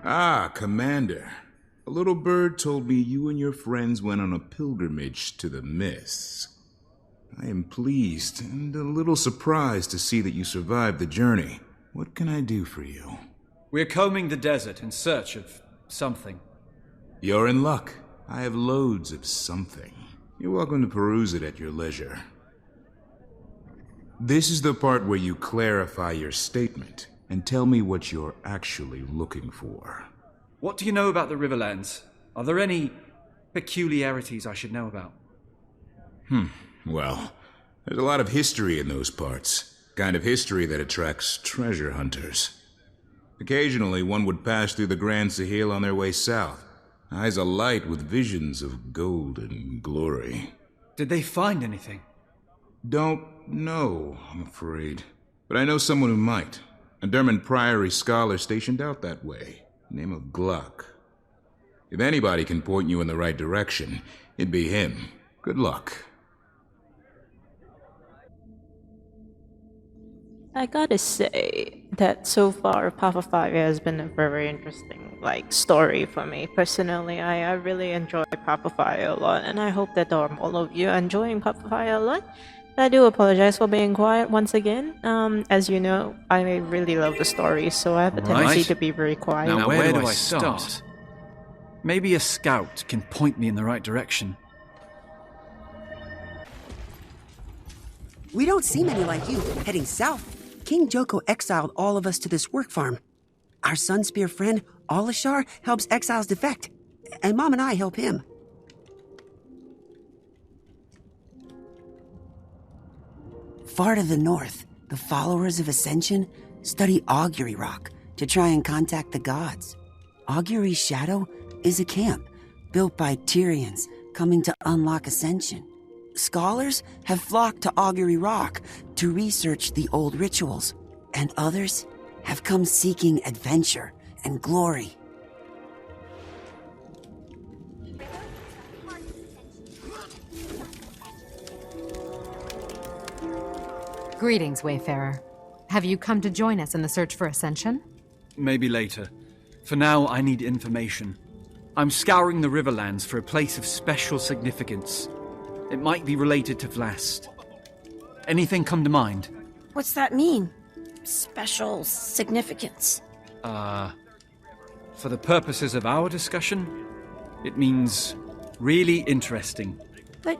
Ah, Commander. A little bird told me you and your friends went on a pilgrimage to the mists. I am pleased and a little surprised to see that you survived the journey. What can I do for you? We're combing the desert in search of something. You're in luck. I have loads of something. You're welcome to peruse it at your leisure. This is the part where you clarify your statement and tell me what you're actually looking for. What do you know about the Riverlands? Are there any peculiarities I should know about? Well, there's a lot of history in those parts. Kind of history that attracts treasure hunters. Occasionally, one would pass through the Grand Sahil on their way south. Eyes alight with visions of gold and glory. Did they find anything? Don't know, I'm afraid. But I know someone who might. A Derman Priory scholar stationed out that way. Name of Gluck. If anybody can point you in the right direction, it'd be him. Good luck. I gotta say that so far Path of Fire has been a very interesting story for me personally. I really enjoy Path of Fire a lot, and I hope that all of you are enjoying Path of Fire a lot. I do apologize for being quiet once again. As you know, I really love the story, so I have a tendency to be very quiet. Now where do I start? Maybe a scout can point me in the right direction. We don't see many like you heading south. King Joko exiled all of us to this work farm. Our Sunspear friend, Alashar, helps exiles defect, and Mom and I help him. Far to the north, the followers of Ascension study Augury Rock to try and contact the gods. Augury's shadow is a camp built by Tyrians coming to unlock Ascension. Scholars have flocked to Augury Rock to research the old rituals, and others have come seeking adventure and glory. Greetings, Wayfarer. Have you come to join us in the search for Ascension? Maybe later. For now, I need information. I'm scouring the Riverlands for a place of special significance. It might be related to Vlast. Anything come to mind? What's that mean? Special significance? For the purposes of our discussion, it means really interesting. But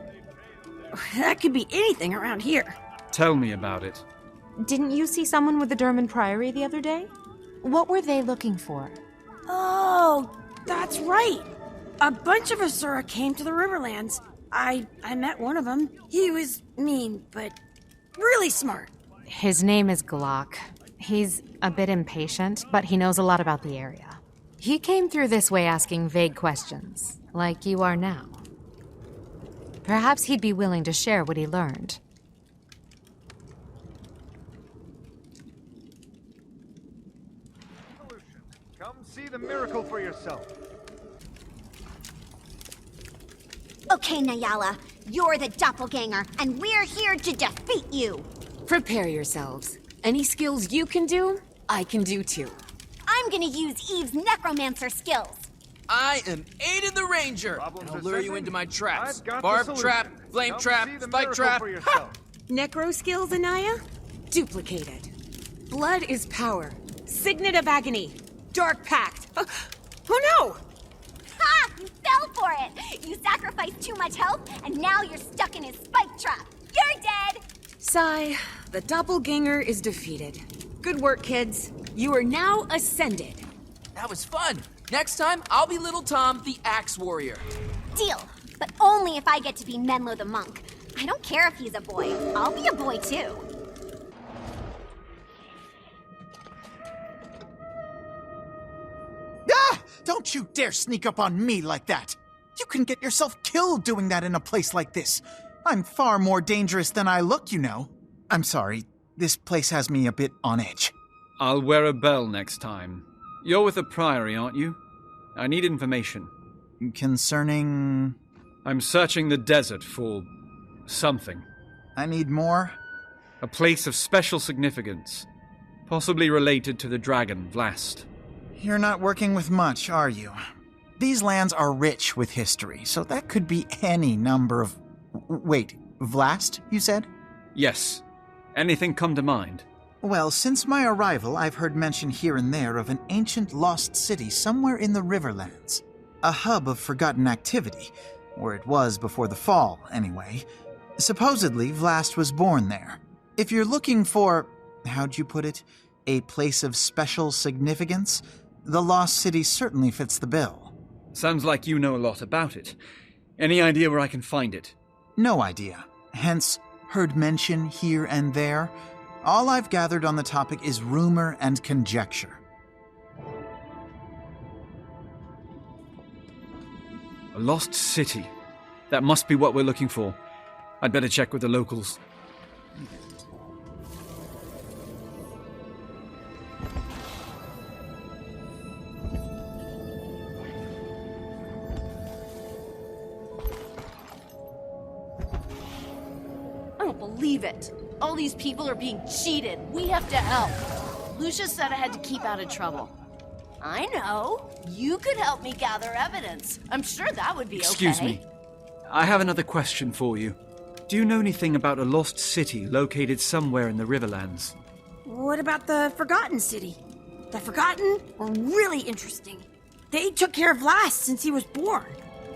that could be anything around here. Tell me about it. Didn't you see someone with the Derman Priory the other day? What were they looking for? Oh, that's right. A bunch of Asura came to the Riverlands. I met one of them. He was mean, but really smart. His name is Glock. He's a bit impatient, but he knows a lot about the area. He came through this way asking vague questions, like you are now. Perhaps he'd be willing to share what he learned. Come see the miracle for yourself. Okay, Nayala, you're the doppelganger, and we're here to defeat you. Prepare yourselves. Any skills you can do, I can do too. I'm gonna use Eve's necromancer skills. I am Aiden the Ranger, and I'll lure you into my traps. Barb trap, flame trap, spike trap. Necro skills, Anaya? Duplicated. Blood is power. Signet of agony. Dark pact. Oh no! Ha! You fell for it! You sacrificed too much health, and now you're stuck in his spike trap. You're dead! Sigh. The doppelganger is defeated. Good work, kids. You are now ascended. That was fun. Next time, I'll be Little Tom, the Axe Warrior. Deal. But only if I get to be Menlo the monk. I don't care if he's a boy. I'll be a boy too. Ah! Don't you dare sneak up on me like that! You can get yourself killed doing that in a place like this. I'm far more dangerous than I look, you know. I'm sorry. This place has me a bit on edge. I'll wear a bell next time. You're with the Priory, aren't you? I need information. Concerning... I'm searching the desert for... something. I need more? A place of special significance. Possibly related to the dragon, Vlast. You're not working with much, are you? These lands are rich with history, so that could be any number of... Wait, Vlast, you said? Yes. Anything come to mind? Well, since my arrival, I've heard mention here and there of an ancient lost city somewhere in the Riverlands. A hub of forgotten activity, or it was before the fall, anyway. Supposedly, Vlast was born there. If you're looking for, how'd you put it, a place of special significance, the lost city certainly fits the bill. Sounds like you know a lot about it. Any idea where I can find it? No idea. Hence, heard mention here and there. All I've gathered on the topic is rumor and conjecture. A lost city. That must be what we're looking for. I'd better check with the locals. I don't believe it. All these people are being cheated. We have to help. Lucia said I had to keep out of trouble. I know. You could help me gather evidence. I'm sure that would be okay. Excuse me. I have another question for you. Do you know anything about a lost city located somewhere in the Riverlands? What about the Forgotten City? The Forgotten were really interesting. They took care of Last since he was born.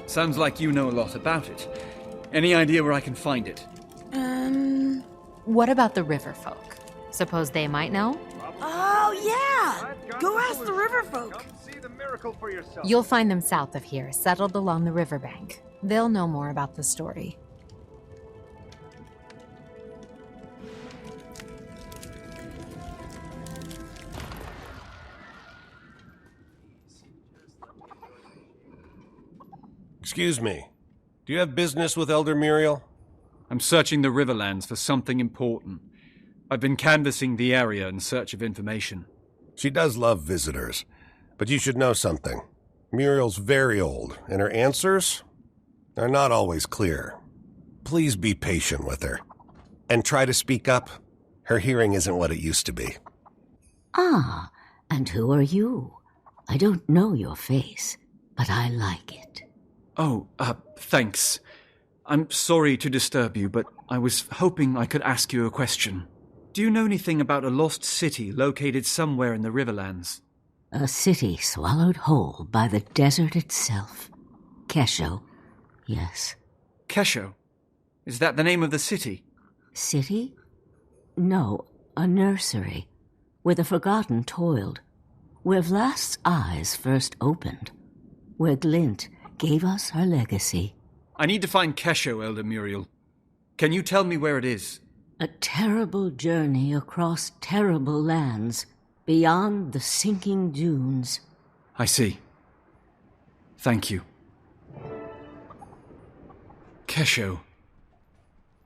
Sounds like you know a lot about it. Any idea where I can find it? What about the river folk? Suppose they might know? Oh, yeah! Go ask the river folk. Come see the miracle for yourself. You'll find them south of here, settled along the riverbank. They'll know more about the story. Excuse me. Do you have business with Elder Muriel? I'm searching the Riverlands for something important. I've been canvassing the area in search of information. She does love visitors, but you should know something. Muriel's very old, and her answers are not always clear. Please be patient with her, and try to speak up. Her hearing isn't what it used to be. Ah, and who are you? I don't know your face, but I like it. Oh, thanks. I'm sorry to disturb you, but I was hoping I could ask you a question. Do you know anything about a lost city located somewhere in the Riverlands? A city swallowed whole by the desert itself. Kesho, yes. Kesho? Is that the name of the city? City? No, a nursery, where the forgotten toiled, where Vlast's eyes first opened, where Glint gave us her legacy. I need to find Kesho, Elder Muriel. Can you tell me where it is? A terrible journey across terrible lands, beyond the sinking dunes. I see. Thank you. Kesho.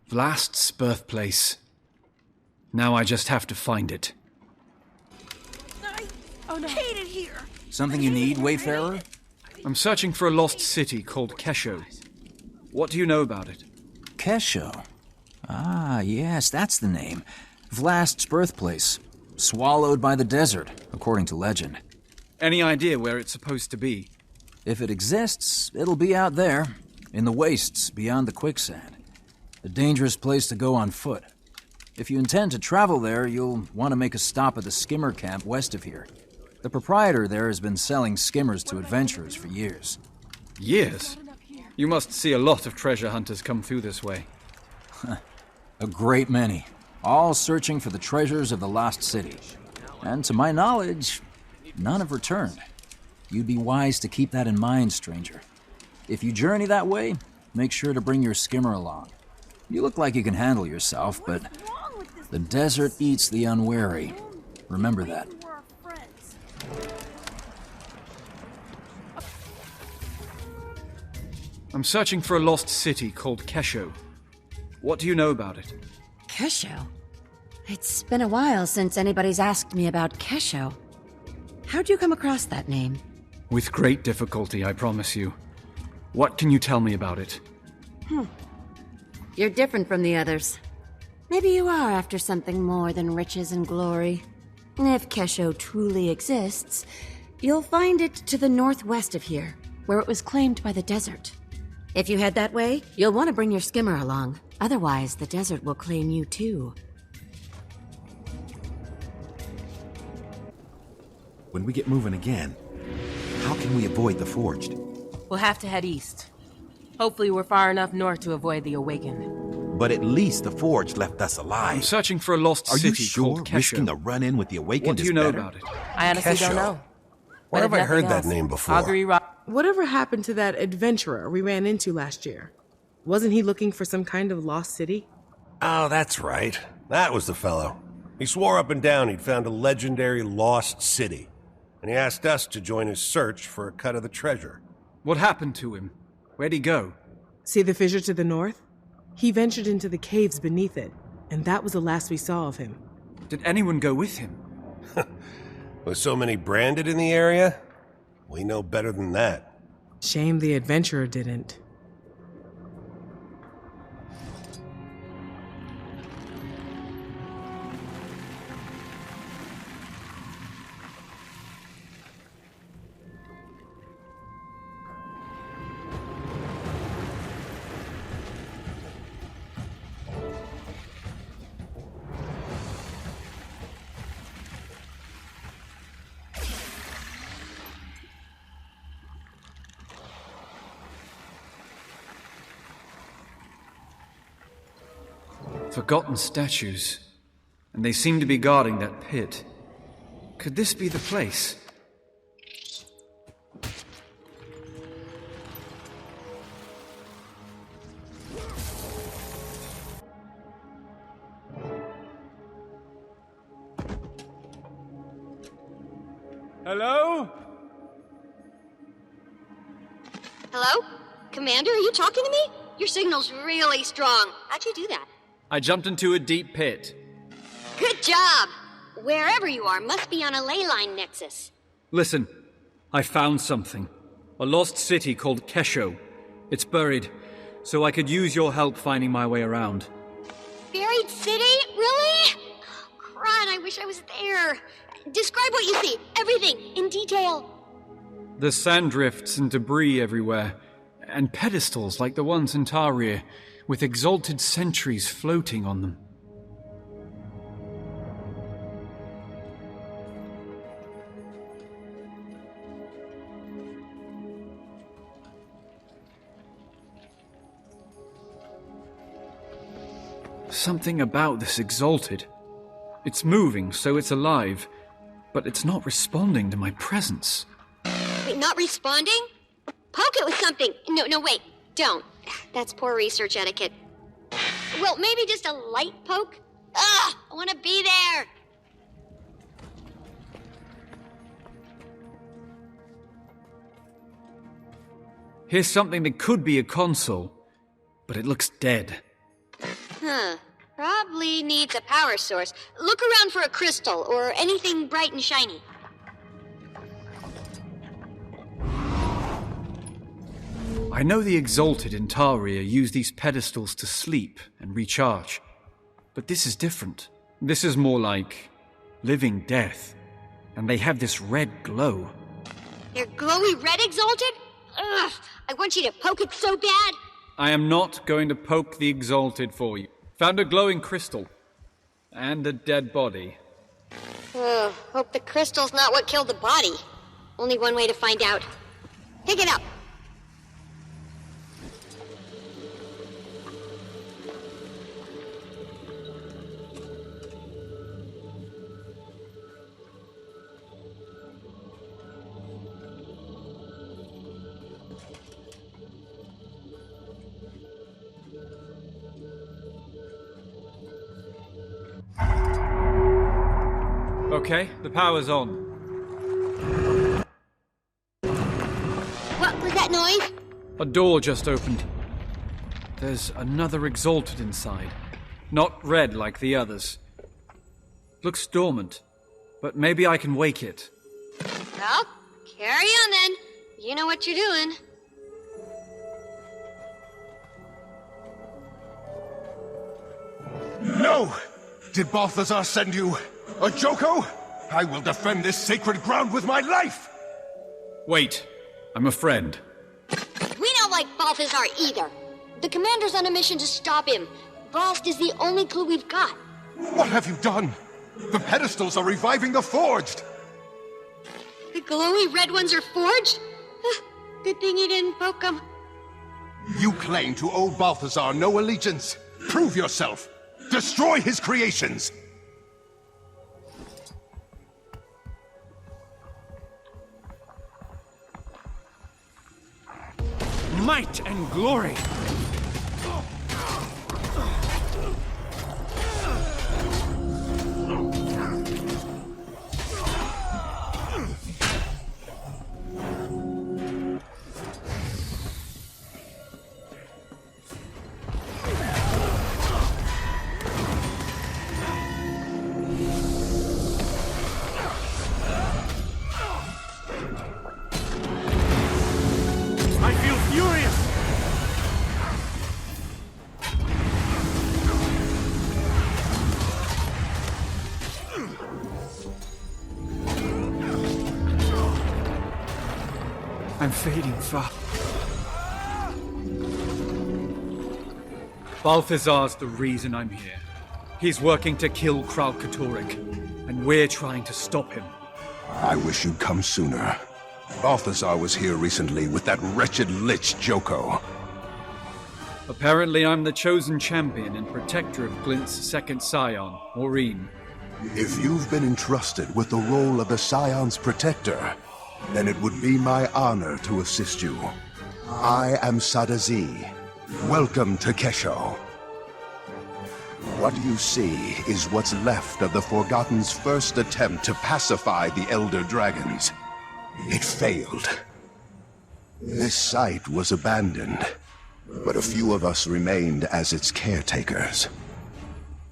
Vlast's birthplace. Now I just have to find it. Oh no. Hate it here. Something you need, Wayfarer? I'm searching for a lost city called Kesho. What do you know about it? Kesho? Ah, yes, that's the name. Vlast's birthplace. Swallowed by the desert, according to legend. Any idea where it's supposed to be? If it exists, it'll be out there, in the wastes beyond the quicksand. A dangerous place to go on foot. If you intend to travel there, you'll want to make a stop at the skimmer camp west of here. The proprietor there has been selling skimmers to adventurers for years. Years? You must see a lot of treasure hunters come through this way. A great many, all searching for the treasures of the lost city. And to my knowledge, none have returned. You'd be wise to keep that in mind, stranger. If you journey that way, make sure to bring your skimmer along. You look like you can handle yourself, but the desert eats the unwary. Remember that. I'm searching for a lost city called Kesho. What do you know about it? Kesho? It's been a while since anybody's asked me about Kesho. How'd you come across that name? With great difficulty, I promise you. What can you tell me about it? You're different from the others. Maybe you are after something more than riches and glory. If Kesho truly exists, You'll find it to the northwest of here, where it was claimed by the desert. If you head that way, you'll want to bring your skimmer along. Otherwise, the desert will claim you too. When we get moving again, how can we avoid the Forged? We'll have to head east. Hopefully we're far enough north to avoid the Awakened. But at least the Forged left us alive. I'm searching for a lost Are city you sure called Kesho. risking a run-in with the Awakened What do you is know better? about it? I honestly don't know. Where But have if I heard nothing that else, name before? Augury Rock. Whatever happened to that adventurer we ran into last year? Wasn't he looking for some kind of lost city? Oh, that's right. That was the fellow. He swore up and down he'd found a legendary lost city, and he asked us to join his search for a cut of the treasure. What happened to him? Where'd he go? See the fissure to the north? He ventured into the caves beneath it, and that was the last we saw of him. Did anyone go with him? With so many branded in the area, we know better than that. Shame the adventurer didn't. Forgotten statues. And they seem to be guarding that pit. Could this be the place? Hello? Hello? Commander, are you talking to me? Your signal's really strong. How'd you do that? I jumped into a deep pit. Good job! Wherever you are must be on a ley line nexus. Listen, I found something. A lost city called Kesho. It's buried, so I could use your help finding my way around. Buried city? Really? Crud, I wish I was there. Describe what you see. Everything, in detail. There's sand drifts and debris everywhere, and pedestals like the ones in Tyria, with exalted sentries floating on them. Something about this exalted. It's moving, so it's alive, but it's not responding to my presence. Wait, not responding? Poke it with something. No, wait. Don't. That's poor research etiquette. Well, maybe just a light poke? Ugh! I want to be there! Here's something that could be a console, but it looks dead. Huh. Probably needs a power source. Look around for a crystal or anything bright and shiny. I know the Exalted in Tyria use these pedestals to sleep and recharge. But this is different. This is more like living death. And they have this red glow. They're glowy red Exalted? Ugh! I want you to poke it so bad! I am not going to poke the Exalted for you. Found a glowing crystal. And a dead body. Ugh, hope the crystal's not what killed the body. Only one way to find out. Pick it up! Okay, the power's on. What was that noise? A door just opened. There's another Exalted inside. Not red like the others. Looks dormant, but maybe I can wake it. Well, carry on then. You know what you're doing. No! Did Balthazar send you? A Joko? I will defend this sacred ground with my life! Wait, I'm a friend. We don't like Balthazar either. The commander's on a mission to stop him. Bast is the only clue we've got. What have you done? The pedestals are reviving the Forged! The glowy red ones are forged? Good thing you didn't poke them. You claim to owe Balthazar no allegiance. Prove yourself. Destroy his creations. Might and glory! I feel furious! I'm fading fast. Balthazar's the reason I'm here. He's working to kill Kralkatorrik, and we're trying to stop him. I wish you'd come sooner. Balthazar was here recently with that wretched lich Joko. Apparently I'm the chosen champion and protector of Glint's second scion, Maureen. If you've been entrusted with the role of the Scion's protector, then it would be my honor to assist you. I am Sadazi. Welcome to Kesho. What you see is what's left of the Forgotten's first attempt to pacify the Elder Dragons. It failed. This site was abandoned, but a few of us remained as its caretakers.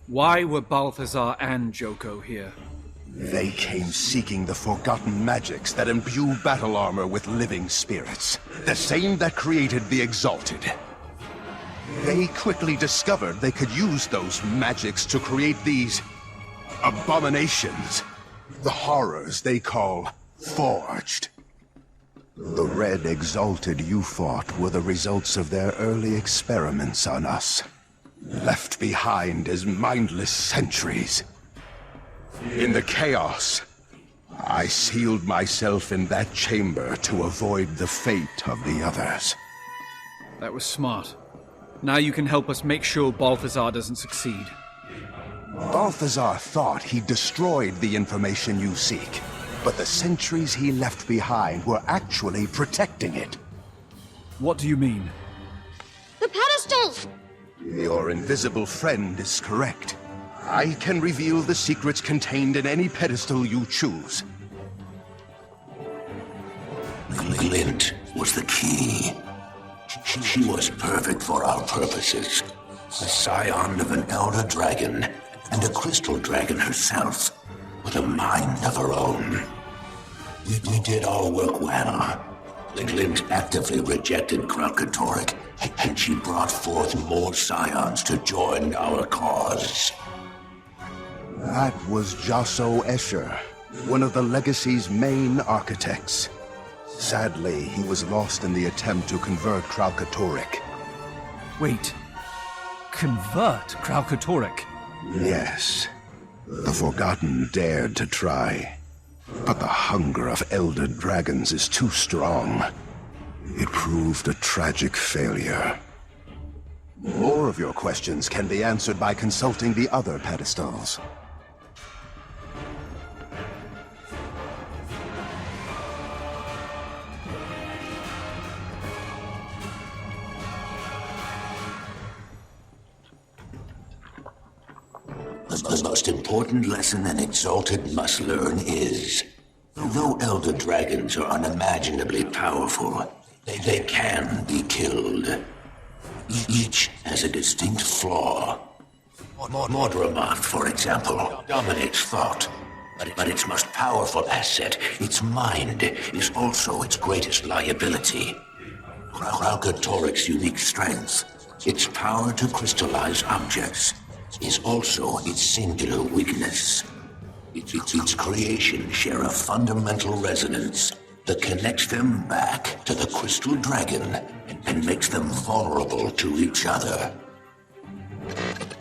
Why were Balthazar and Joko here? They came seeking the forgotten magics that imbue battle armor with living spirits, the same that created the Exalted. They quickly discovered they could use those magics to create these abominations, the horrors they call Forged. The Red Exalted you fought were the results of their early experiments on us, left behind as mindless sentries. In the chaos, I sealed myself in that chamber to avoid the fate of the others. That was smart. Now you can help us make sure Balthazar doesn't succeed. Balthazar thought he destroyed the information you seek, but the sentries he left behind were actually protecting it. What do you mean? The pedestals! Your invisible friend is correct. I can reveal the secrets contained in any pedestal you choose. Glint was the key. She was perfect for our purposes. A scion of an elder dragon, and a crystal dragon herself, with a mind of her own. We did our work well. The Glint actively rejected Kralkatorrik, and she brought forth more scions to join our cause. That was Josso Escher, one of the Legacy's main architects. Sadly, he was lost in the attempt to convert Kralkatorrik. Wait. Convert Kralkatorrik? Yes. The Forgotten dared to try. But the hunger of Elder Dragons is too strong. It proved a tragic failure. More of your questions can be answered by consulting the other pedestals. The most important lesson an Exalted must learn is, though Elder Dragons are unimaginably powerful, they can be killed. Each has a distinct flaw. Mordramoth, for example, dominates thought, but its most powerful asset, its mind, is also its greatest liability. Kralkatorrik's unique strength, its power to crystallize objects, is also its singular weakness. Its creations share a fundamental resonance, that connects them back to the Crystal Dragon and makes them vulnerable to each other.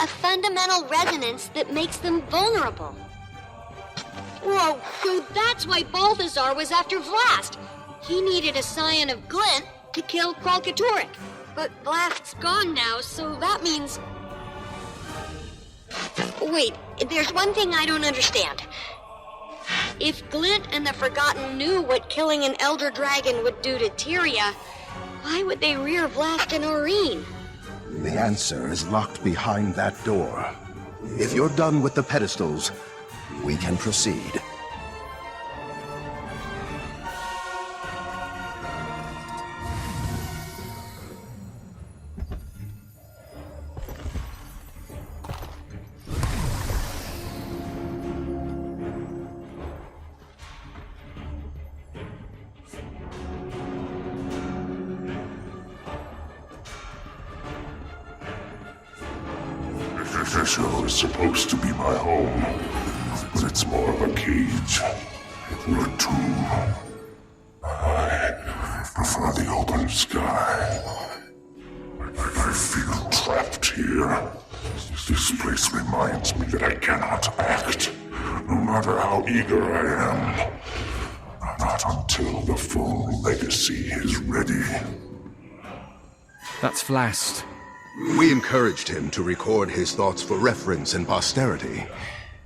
A fundamental resonance that makes them vulnerable. Whoa, so that's why Balthazar was after Vlast. He needed a scion of Glint to kill Kralkatorrik. But Vlast's gone now, so that means... Wait, there's one thing I don't understand. If Glint and the Forgotten knew what killing an Elder Dragon would do to Tyria, why would they rear Vlast and Aurene? The answer is locked behind that door. If you're done with the pedestals, we can proceed. This show is supposed to be my home, but it's more of a cage or a tomb. I prefer the open sky. I feel trapped here. This place reminds me that I cannot act, no matter how eager I am. Not until the full legacy is ready. That's Vlast. We encouraged him to record his thoughts for reference and posterity.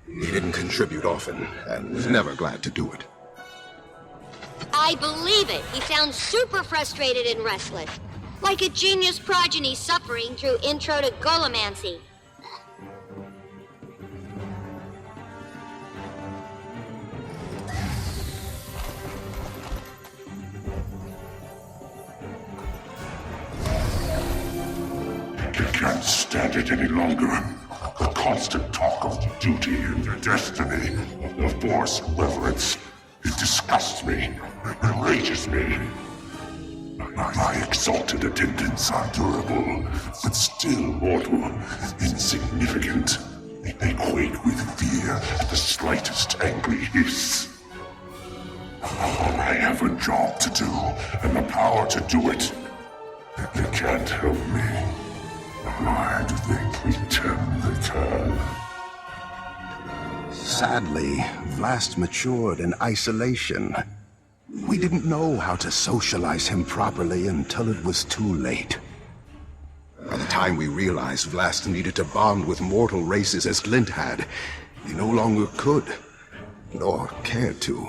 He didn't contribute often, and was never glad to do it. I believe it. He sounds super frustrated and restless. Like a genius progeny suffering through Intro to Golomancy. I can't stand it any longer. The constant talk of duty and destiny, the Force reverence. It disgusts me. It enrages me. My exalted attendants are durable, but still mortal, insignificant. They quake with fear at the slightest angry hiss. I have a job to do, and the power to do it. They can't help me. Why do they pretend they can? Sadly, Vlast matured in isolation. We didn't know how to socialize him properly until it was too late. By the time we realized Vlast needed to bond with mortal races as Glint had, he no longer could, nor cared to.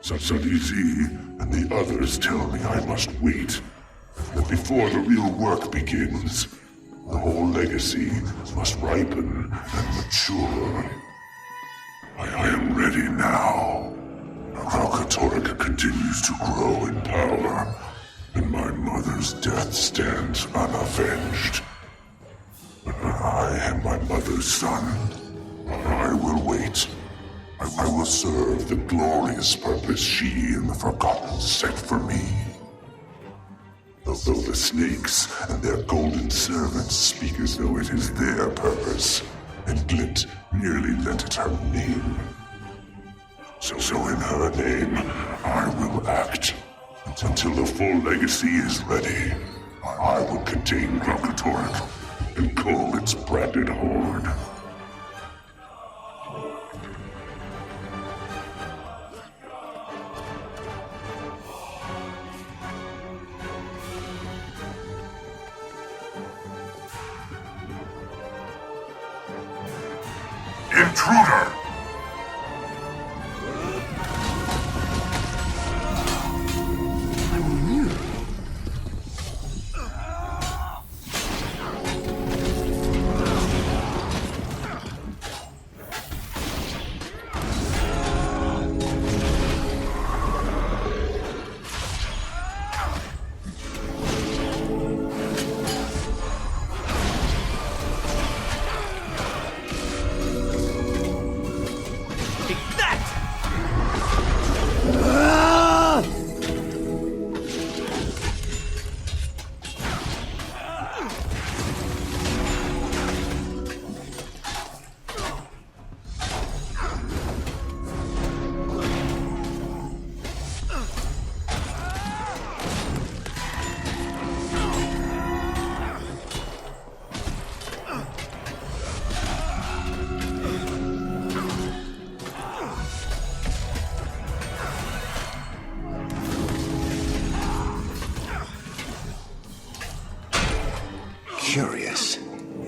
So KDZ and the others tell me I must wait. That before the real work begins, the whole legacy must ripen and mature. I am ready now. Kralkatorrik continues to grow in power, and my mother's death stands unavenged. But I am my mother's son. I will wait. I will serve the glorious purpose she and the Forgotten set for me. Though the snakes and their golden servants speak as though it is their purpose, and Glint merely lent it her name. So in her name, I will act. Until the full legacy is ready, I will contain Kralkatorrik and cull its branded horde. Intruder!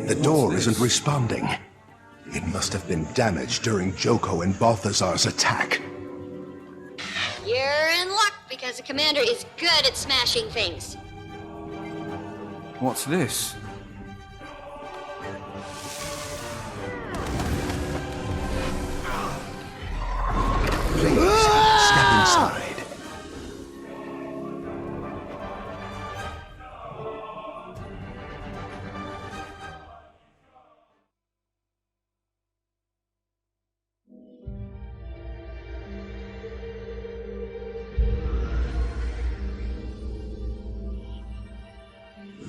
The door isn't responding. It must have been damaged during Joko and Balthazar's attack. You're in luck because the commander is good at smashing things. What's this? Please, step inside.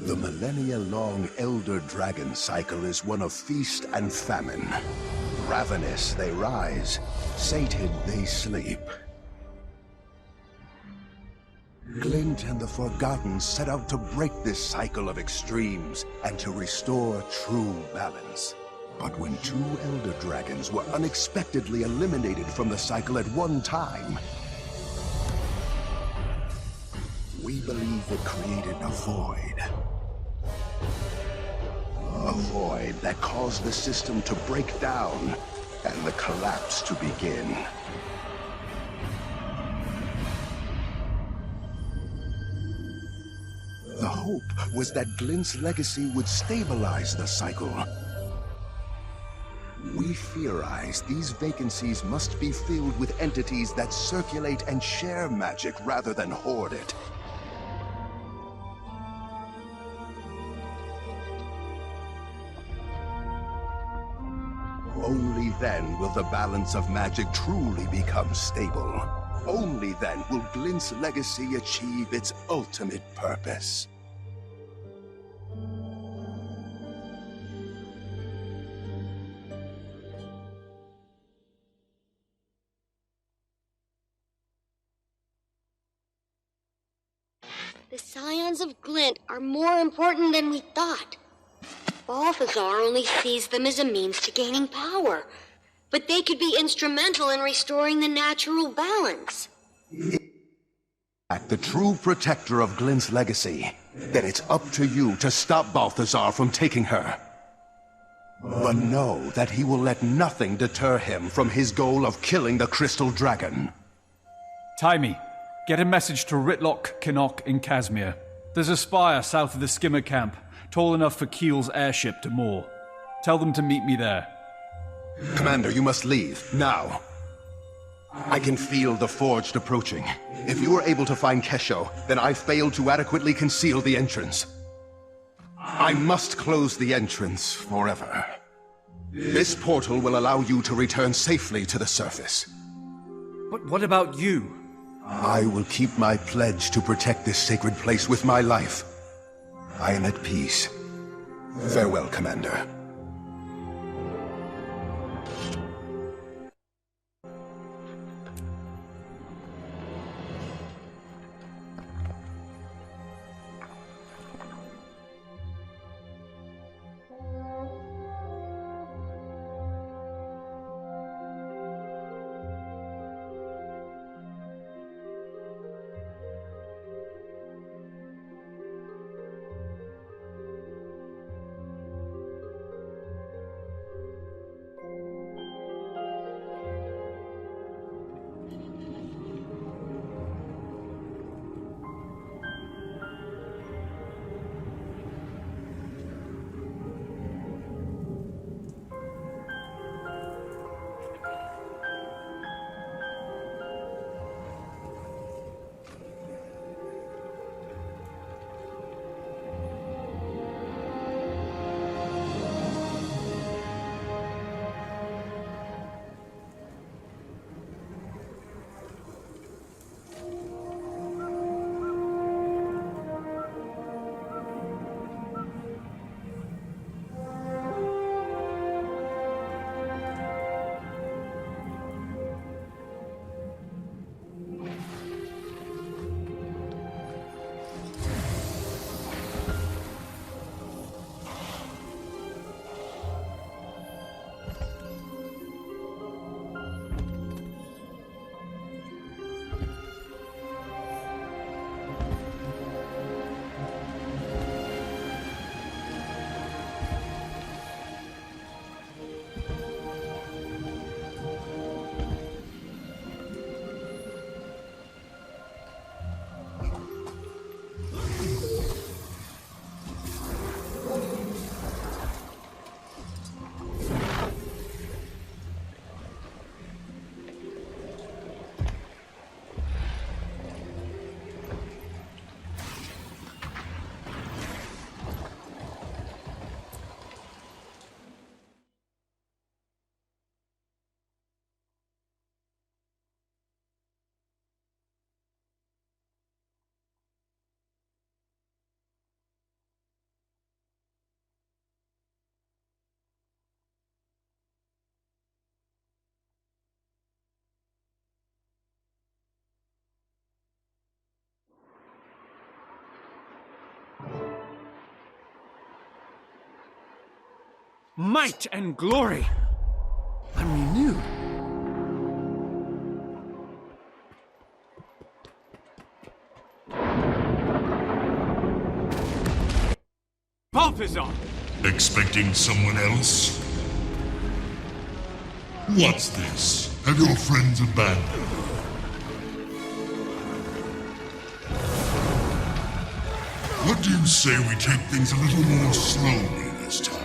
The millennia-long Elder Dragon cycle is one of feast and famine. Ravenous they rise, sated they sleep. Glint and the Forgotten set out to break this cycle of extremes and to restore true balance. But when two Elder Dragons were unexpectedly eliminated from the cycle at one time, we believe it created a void. A void that caused the system to break down and the collapse to begin. The hope was that Glint's legacy would stabilize the cycle. We theorize these vacancies must be filled with entities that circulate and share magic rather than hoard it. Only then will the balance of magic truly become stable. Only then will Glint's legacy achieve its ultimate purpose. The scions of Glint are more important than we thought. Balthazar only sees them as a means to gaining power, but they could be instrumental in restoring the natural balance. The true protector of Glint's legacy, then it's up to you to stop Balthazar from taking her. But know that he will let nothing deter him from his goal of killing the Crystal Dragon. Timey, get a message to Ritlock, Kinnock, and Casimir. There's a spire south of the skimmer camp, tall enough for Keel's airship to moor. Tell them to meet me there. Commander, you must leave, now. I can feel the Forged approaching. If you are able to find Kesho, then I failed to adequately conceal the entrance. I must close the entrance forever. This portal will allow you to return safely to the surface. But what about you? I will keep my pledge to protect this sacred place with my life. I am at peace. Farewell, Commander. might and glory. I'm renewed. Balthazar! Expecting someone else? What's this? Have your friends abandoned? What do you say we take things a little more slowly this time?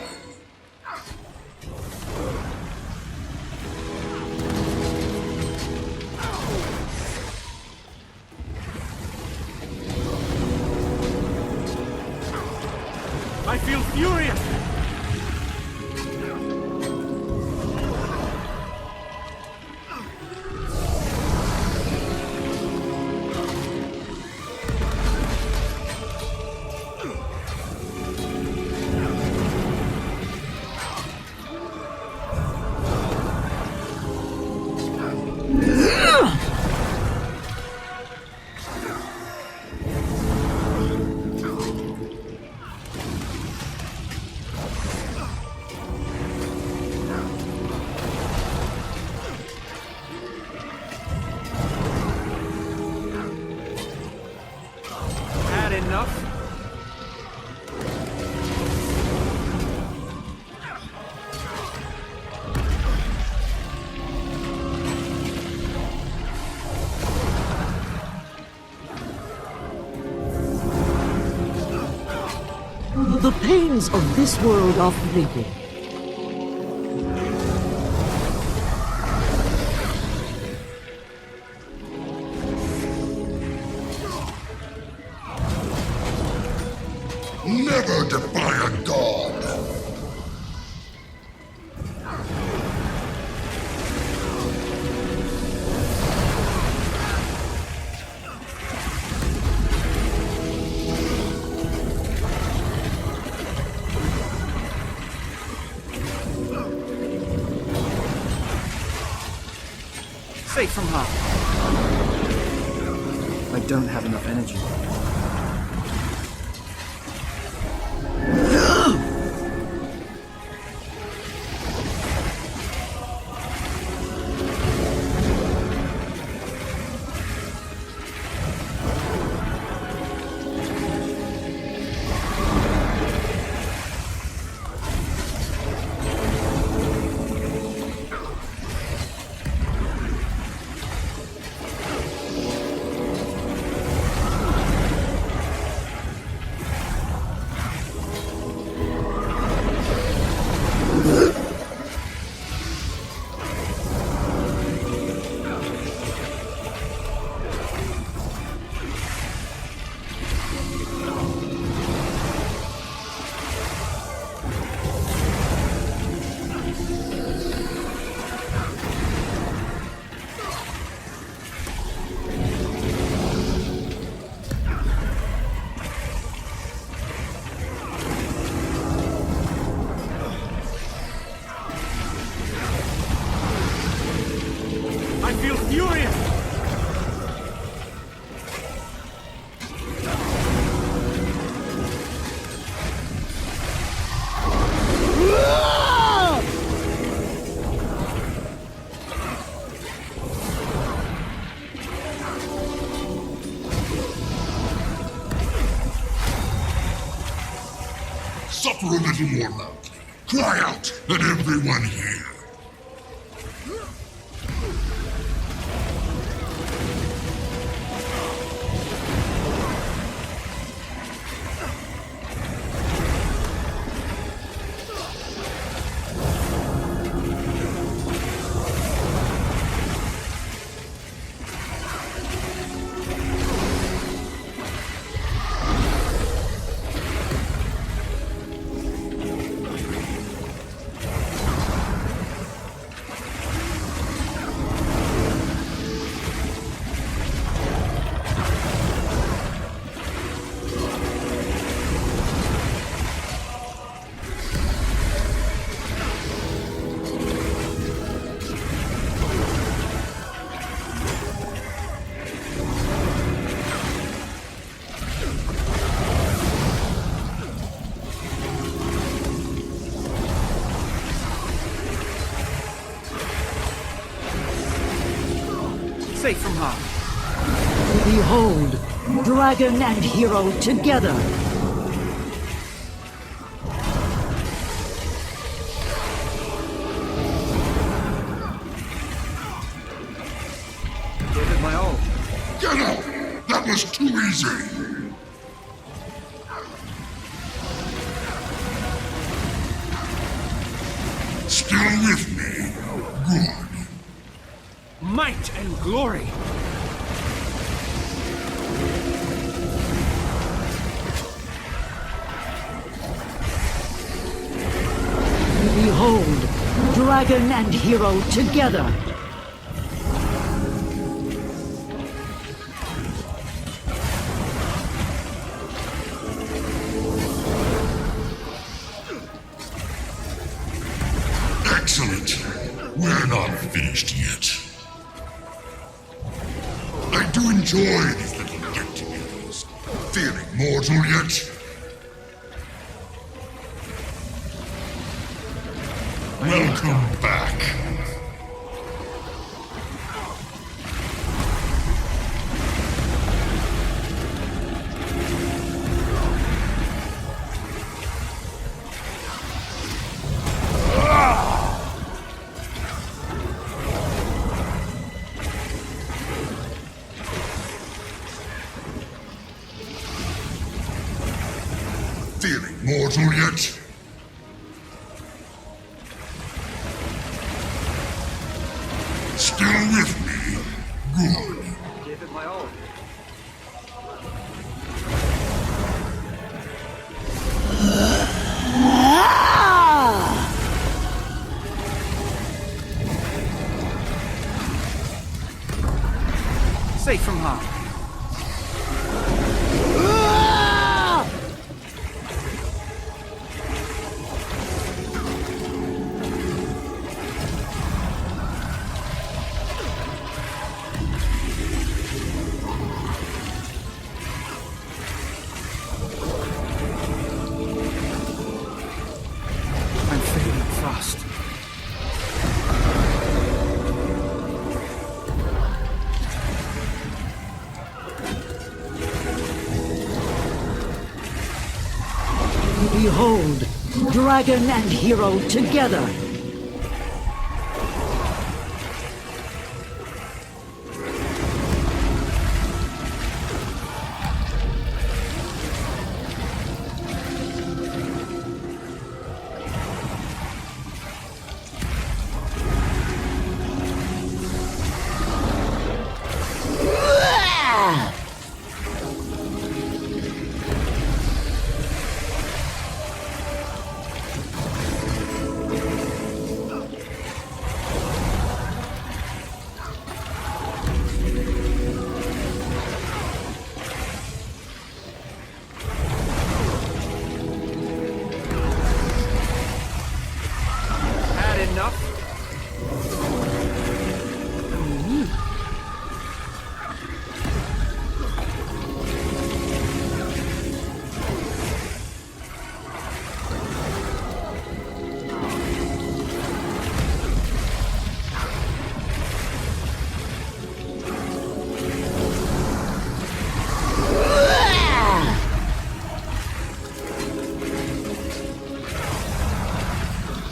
I feel furious! The pains of this world are fleeting. Never defy a god! Safe from harm. I don't have enough energy. Suffer a little more loudly. Cry out, let everyone hear. Safe from harm. Behold, dragon and hero together. Gave it my all. Get up! That was too easy! Still with me? Good. Might and glory. Behold, dragon and hero together. Excellent. We're not finished yet. I do enjoy these little get-togethers. Feeling mortal yet? Welcome back. Feeling mortal yet? Still with me? Good. Gave it my all. Safe from harm. I'm fading fast. Behold, dragon and hero together. Had enough?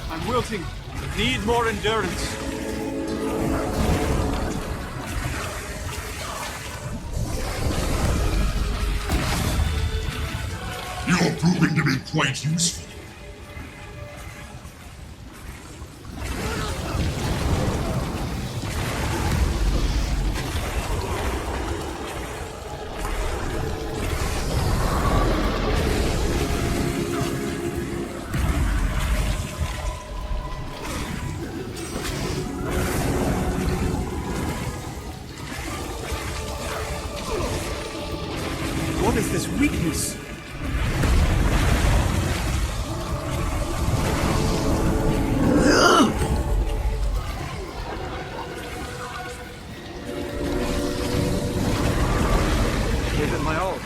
I'm wilting. Need more endurance. You're proving to be quite useful. What is this weakness? Gave it my all.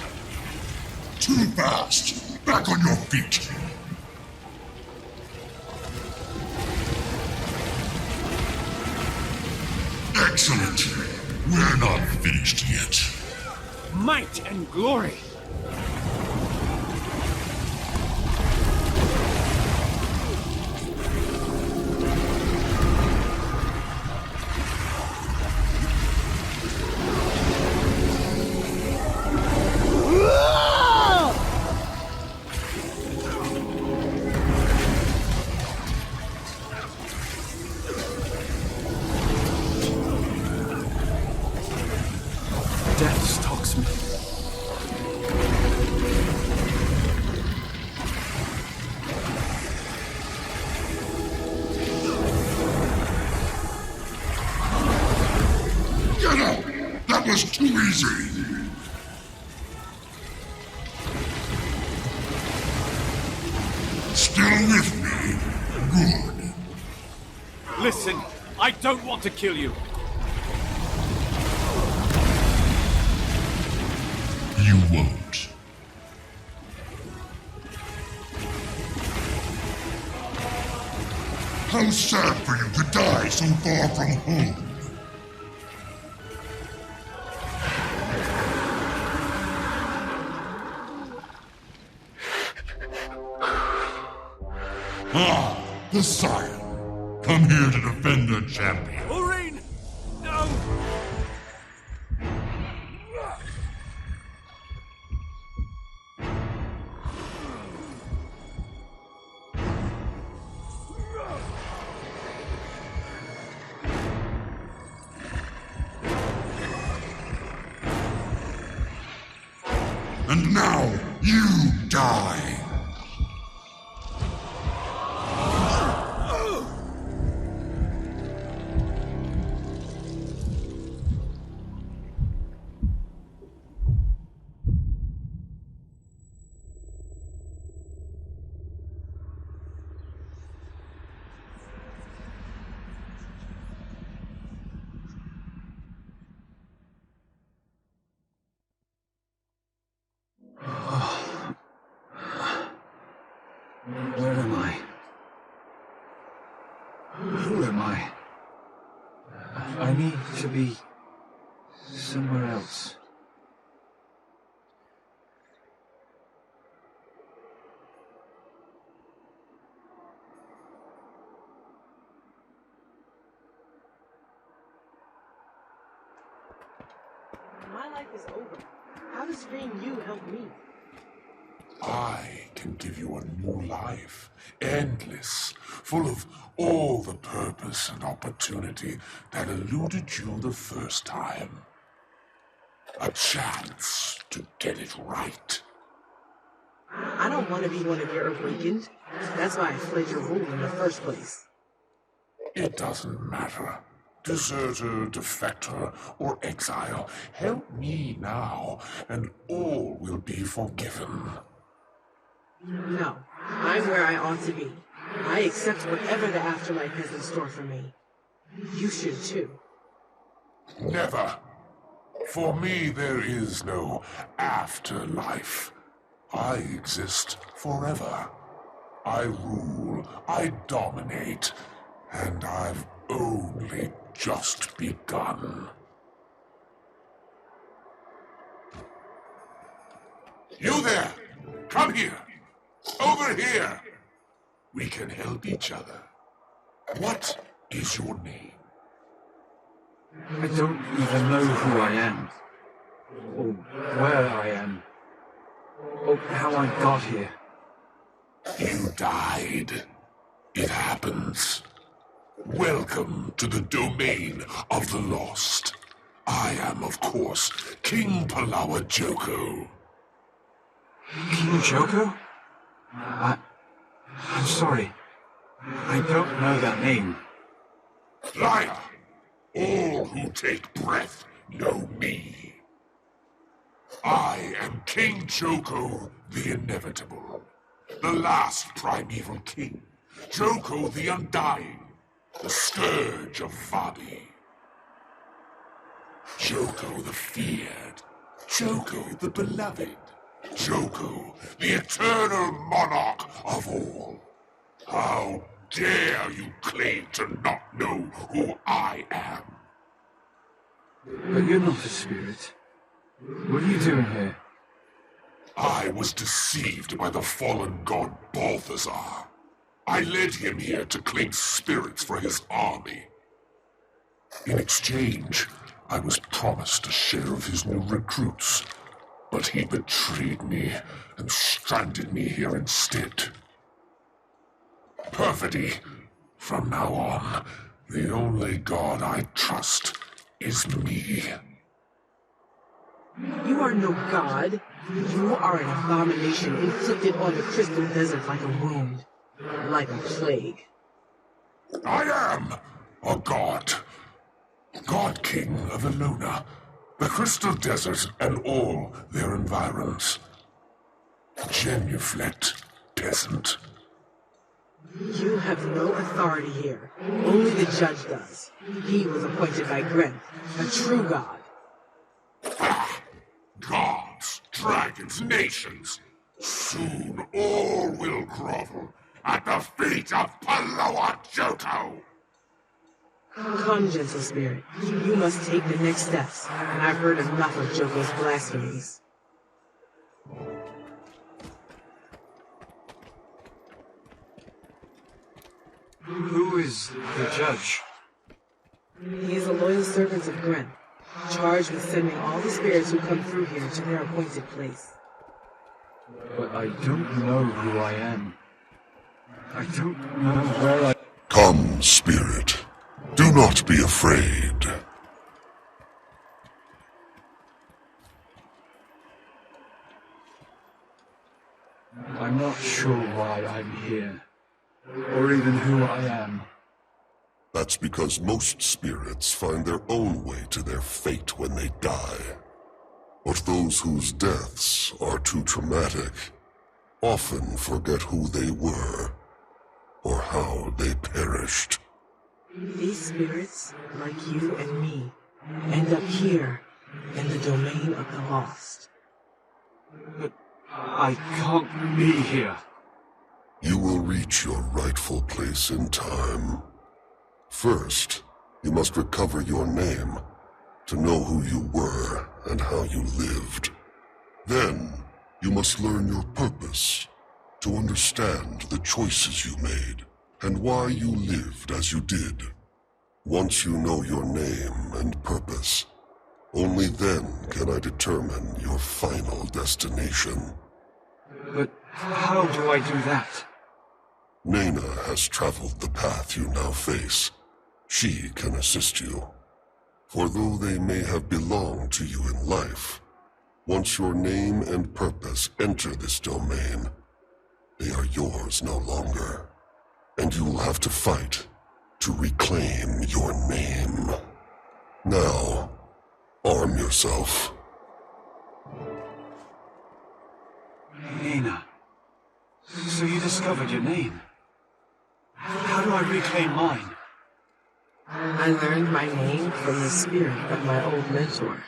Too fast. Back on your feet. Excellent. We're not finished yet. Might and glory! Death stalks me. Get up! That was too easy! Still with me? Good. Listen, I don't want to kill you. You won't. How sad for you to die so far from home. Ah, the Sire. Come here to defend her champion. Maureen! No! And now, you die! Where am I? Who am I? I need to be somewhere else. My life is over. How does freeing you help me? I can give you a new life, endless, full of all the purpose and opportunity that eluded you the first time. A chance to get it right. I don't want to be one of your awakened. That's why I fled your rule in the first place. It doesn't matter. Deserter, defector, or exile, help me now, and all will be forgiven. No, I'm where I ought to be. I accept whatever the afterlife has in store for me. You should too. Never. For me, there is no afterlife. I exist forever. I rule, I dominate, and I've only just begun. You there! Come here! Over here! We can help each other. What is your name? I don't even know who I am. Or where I am. Or how I got here. You died. It happens. Welcome to the domain of the lost. I am, of course, King Palawa Joko. King Joko? I'm sorry. I don't know that name. Liar! All who take breath know me. I am King Joko the Inevitable, the last primeval king. Joko the Undying, the scourge of Vadi. Joko the feared, Joko the beloved, Joko the eternal monarch of all. How dare you claim to not know who I am? But you're not a spirit. What are you doing here? I was deceived by the fallen god Balthazar. I led him here to claim spirits for his army. In exchange, I was promised a share of his new recruits, but he betrayed me and stranded me here instead. Perfidy. From now on, the only god I trust is me. You are no god. You are an abomination inflicted on the Crystal Desert like a wound, like a plague. I am a god. God King of Elona, the Crystal Desert and all their environs. Genuflect, peasant. You have no authority here. Only the judge does. He was appointed by Gren, a true god. Gods, dragons, nations. Soon all will grovel at the feet of Paloa Johto. Come, gentle spirit. You must take the next steps, and I've heard enough of Joko's blasphemies. Who is the judge? He is a loyal servant of Gren, charged with sending all the spirits who come through here to their appointed place. But I don't know who I am. I don't know where I... Come, spirit. Do not be afraid. I'm not sure why I'm here, or even who I am. That's because most spirits find their own way to their fate when they die. But those whose deaths are too traumatic often forget who they were, or how they perished. These spirits, like you and me, end up here, in the domain of the lost. But I can't be here. You will reach your rightful place in time. First, you must recover your name, to know who you were and how you lived. Then, you must learn your purpose, to understand the choices you made, and why you lived as you did. Once you know your name and purpose, only then can I determine your final destination. But how do I do that? Nena has traveled the path you now face. She can assist you. For though they may have belonged to you in life, once your name and purpose enter this domain, they are yours no longer. And you will have to fight to reclaim your name. Now, arm yourself. Nina. So you discovered your name. How do I reclaim mine? I learned my name from the spirit of my old mentor,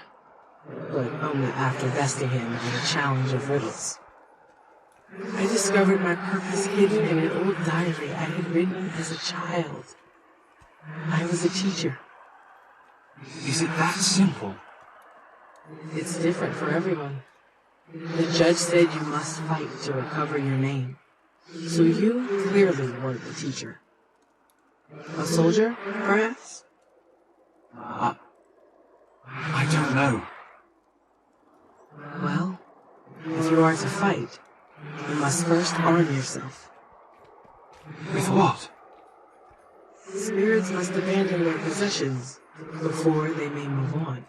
but only after besting him in a challenge of riddles. I discovered my purpose hidden in an old diary I had written as a child. I was a teacher. Is it that simple? It's different for everyone. The judge said you must fight to recover your name. So you clearly weren't the teacher. A soldier, perhaps? I don't know. Well, if you are to fight, you must first arm yourself. With what? Spirits must abandon their possessions before they may move on.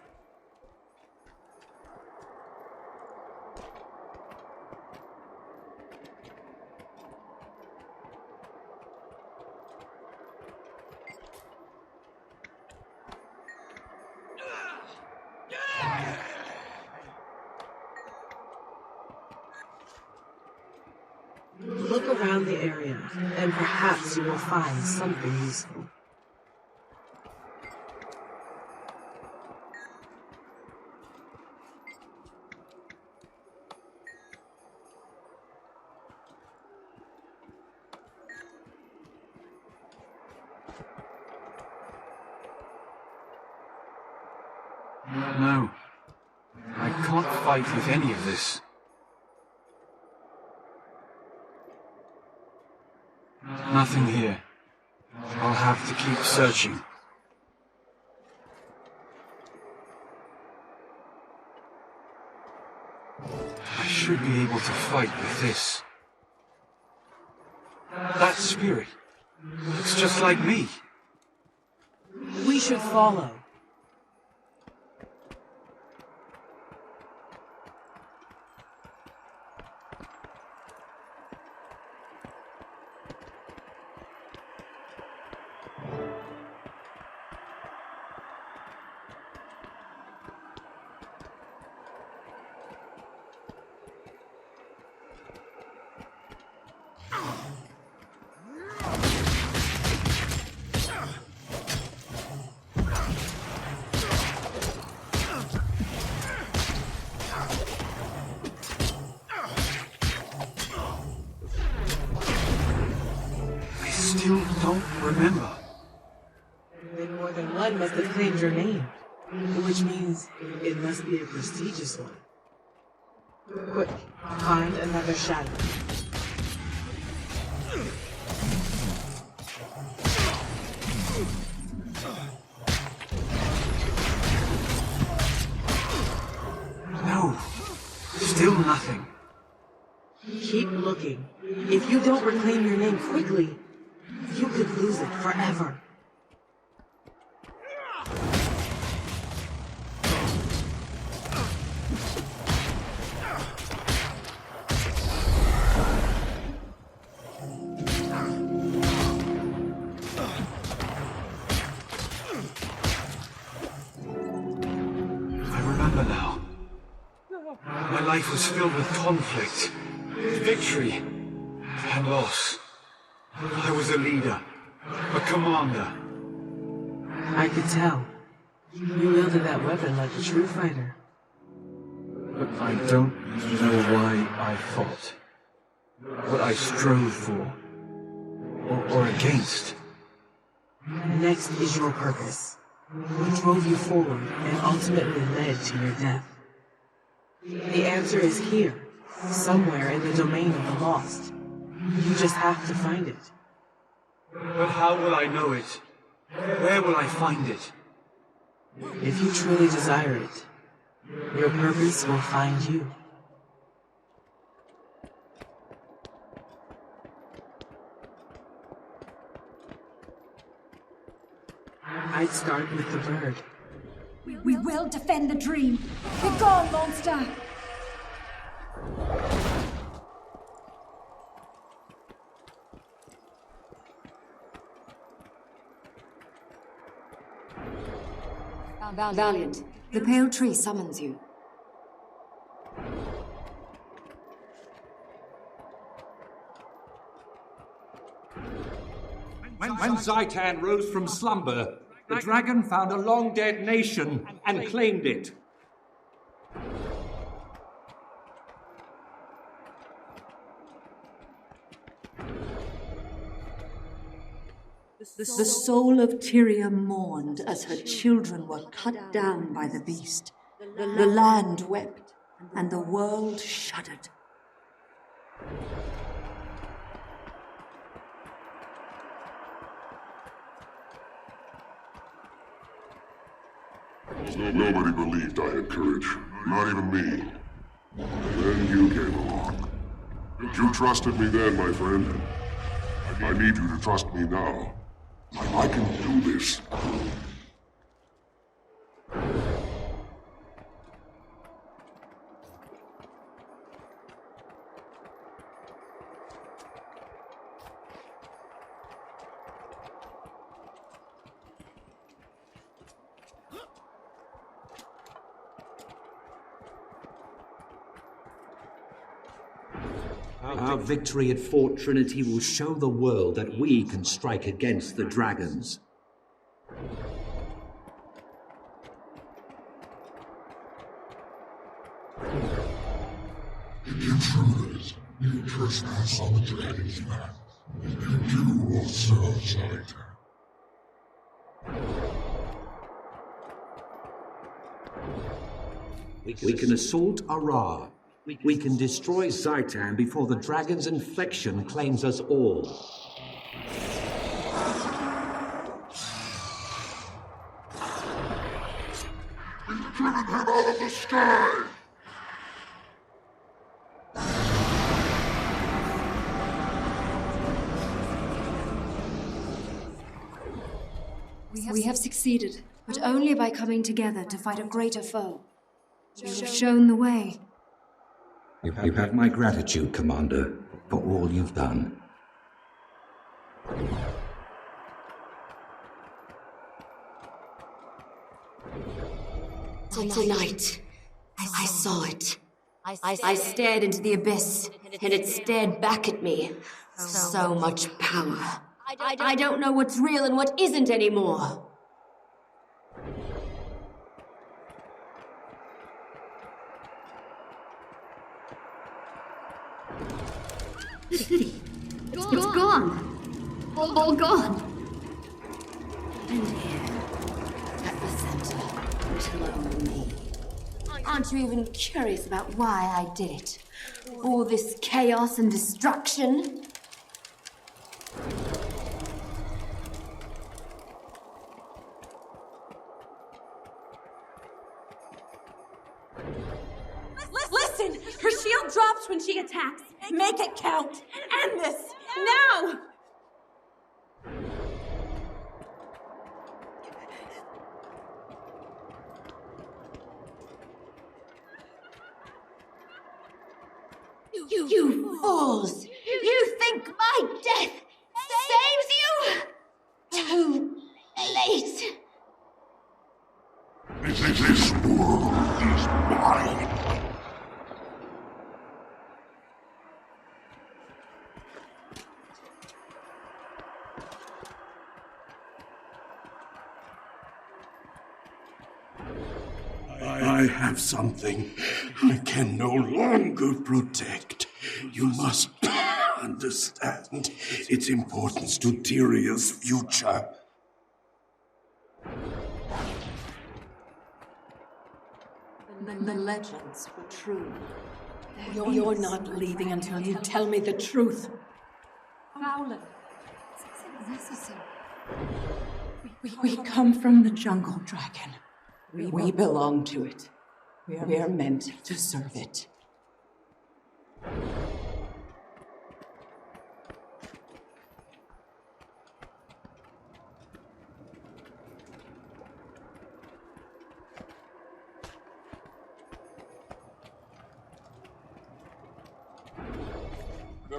Look around the area, and perhaps you will find something useful. No. I can't fight with any of this. Nothing here. I'll have to keep searching. I should be able to fight with this. That spirit looks just like me. We should follow. Still don't remember. Then more than one must have claimed your name, which means it must be a prestigious one. Quick, find another shadow. No, still nothing. Keep looking. If you don't reclaim your name quickly, you could lose it forever. I remember now. My life was filled with conflict, victory, and loss. I was a leader, a commander. I could tell. You wielded that weapon like a true fighter. But I don't know why I fought. What I strove for. Or against. Next is your purpose. What drove you forward and ultimately led to your death? The answer is here, somewhere in the domain of the lost. You just have to find it. But how will I know it? Where will I find it? If you truly desire it, your purpose will find you. I'd start with the bird. We will defend the dream. Be gone, monster! Valiant, the pale tree summons you. When Zaitan rose from slumber, the dragon found a long-dead nation and claimed it. The soul of Tyria mourned as her children were cut down by the beast. The land wept, and the world shuddered. Nobody believed I had courage. Not even me. Then you came along. You trusted me then, my friend. I need you to trust me now. I can do this. Our victory at Fort Trinity will show the world that we can strike against the dragons. Intruders, you trespass on the dragon's land. You will serve Zaitan. We can assault Ara. We can destroy Zaitan before the dragon's infection claims us all. Killing him out of the sky! We have succeeded, but only by coming together to fight a greater foe. You have shown the way. You have my gratitude, Commander, for all you've done. Tonight, I saw it. I stared into the abyss, and it stared back at me. So much power. I don't know what's real and what isn't anymore. The city. It's gone. All gone. And here, at the center, is alone me. Aren't you even curious about why I did it? All this chaos and destruction? Listen! Her shield drops when she attacks. Make it count. End this. Now! You fools! You think my death saves you? Too late. This world is mine. I have something I can no longer protect. You must understand its importance to Tyria's future. The legends were true. You're not leaving until you tell me the truth. Fowler. It's necessary. We come from the jungle, dragon. We belong to it. We are meant to serve it.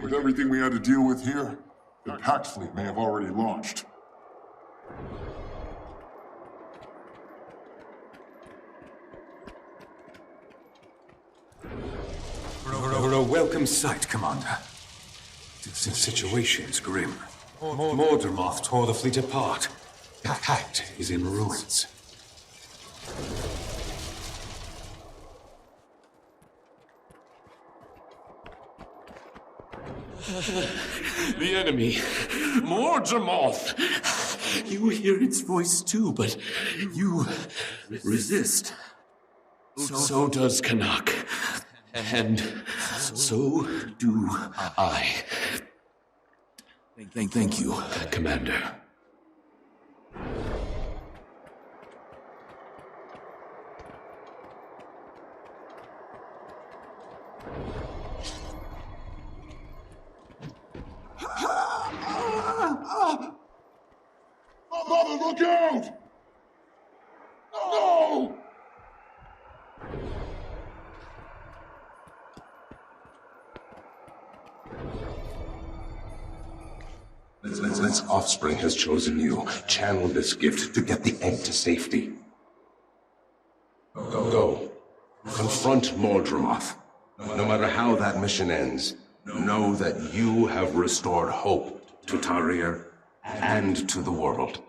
With everything we had to deal with here, the Pact fleet may have already launched. We're a welcome sight, Commander. The situation's grim. Mordant tore the fleet apart. The Pact is in ruins. The enemy, Mordant. You hear its voice too, but you resist. So does Canuck. And so do I. Thank you, Commander. Mother, look out! No! This offspring has chosen you. Channel this gift to get the egg to safety. Go. Confront Mordant. No matter how that mission ends, know that you have restored hope to Tyria and to the world.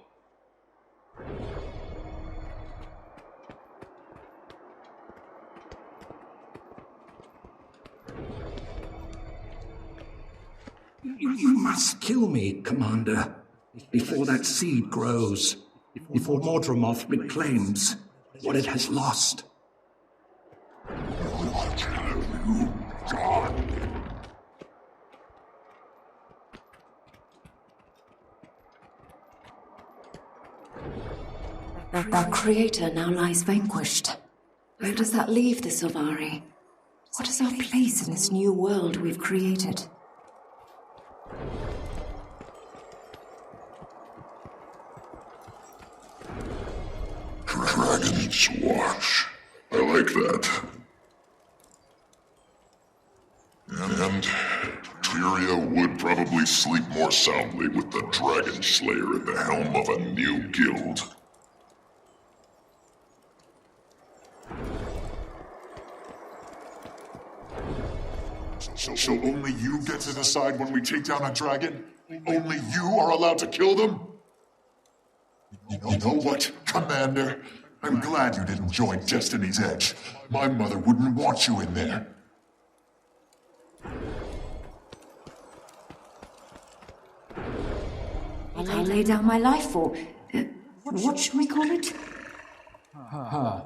You must kill me, Commander, before that seed grows, before Mordant reclaims what it has lost. What have you done? Our creator now lies vanquished. Where does that leave the Sylvari? What is our place in this new world we've created? Dragon's Watch. I like that. And Tyria would probably sleep more soundly with the Dragon Slayer at the helm of a new guild. So only you get to decide when we take down a dragon? Only you are allowed to kill them? You know what, Commander? I'm glad you didn't join Destiny's Edge. My mother wouldn't want you in there. I'll lay down my life for... what should we call it? Her